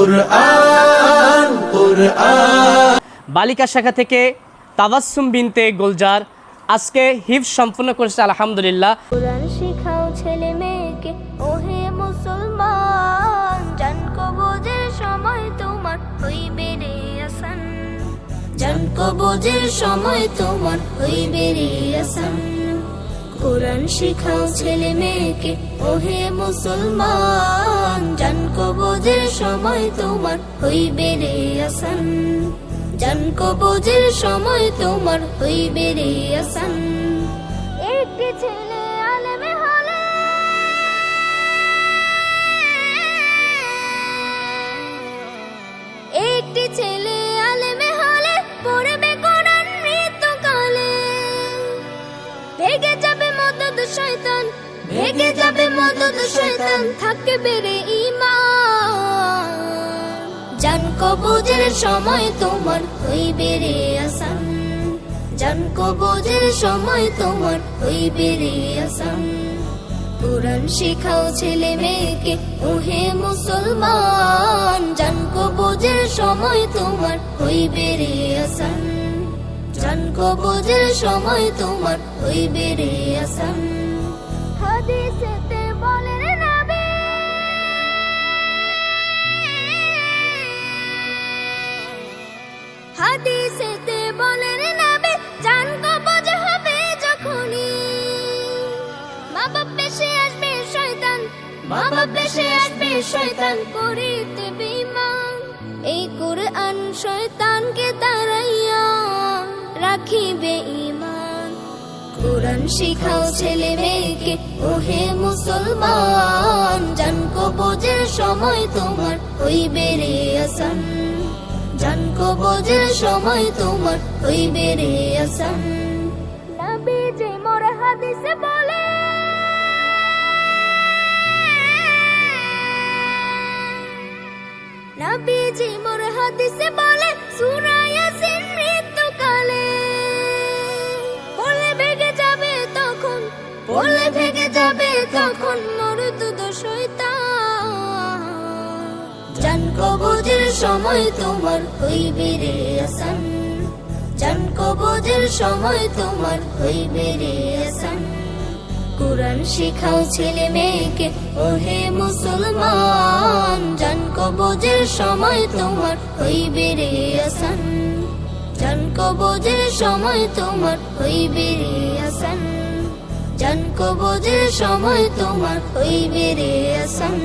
কুরআন কুরআন। বালিকা শাখা থেকে তাবাসসুম বিনতে গুলজার আজকে হিফজ সম্পূর্ণ করেছে আলহামদুলিল্লাহ। কুরআন শিখাও ছেলে মেয়েকে ওহে মুসলমান, জান কবজের সময় তোমার হইবে রে আসান, জান কবজের সময় তোমার হইবে রে আসান। কুরআন শিখাও ছেলে মেয়েকে ওহে মুসলমান, জান কবজের সময় তোমার হইবে রে আসান, জান কবজের সময় তোমার হইবে রে আসান। একটি ছেলে আলেমে হলে একটি ছেলে আলেমে হলে পড়বে কোরআন মৃত্যুকালে, ভেগে যাবে মদদ শয়তান, ভেগে যাবে মদদ শয়তান, থাকবে রে ঈমান, জান কবজের সময় তোমার হইবে রে আসান, জান কবজের সময় তোমার হইবে রে আসান। কুরআন শিখাও ছেলে মেয়েকে ওহে মুসলমান, জান কবজের সময় তোমার হইবে রে আসান, জান কবজের সময় তোমার হইবে রে আসান। হাদিসেতে বলেন নবী, হাদিসেতে বলেন নবী, জান কবজ হবে যখনই মা বাপ বেশে আসবে শয়তান, মা বাপ বেশে আসবে শয়তান, করিতে বেঈমান। এই কুরআন শয়তানকে তাড়াইয়া রাখিবে ঈমান। কুরআন শিখাও ছেলে মেয়েকে ওহে মুসলমান, জান কবজের সময় তোমার হইবে রে আসান, জান কবজের সময় তোমার হইবে রে আসান। নবীজি মোর হাদিসে বলে, নবীজি মোর হাদিসে বলে, সূরা ইয়াসিন মৃত্যুকালে পড়লে ভেগে যাবে তখন, পড়লে ভেগে যাবে তখন মরদুদ শয়তান, জান কবজের সময় তোমার হইবে রে আসান, জান কবজের সময় তোমার হইবে রে আসান। কুরআন শিখাও ছেলে মেয়েকে ওহে মুসলমান, জান কবজের সময় তোমার হইবে রে আসান, জান কবজের সময় তোমার হইবে রে আসান, জান কবজের সময় তোমার হইবে রে আসান।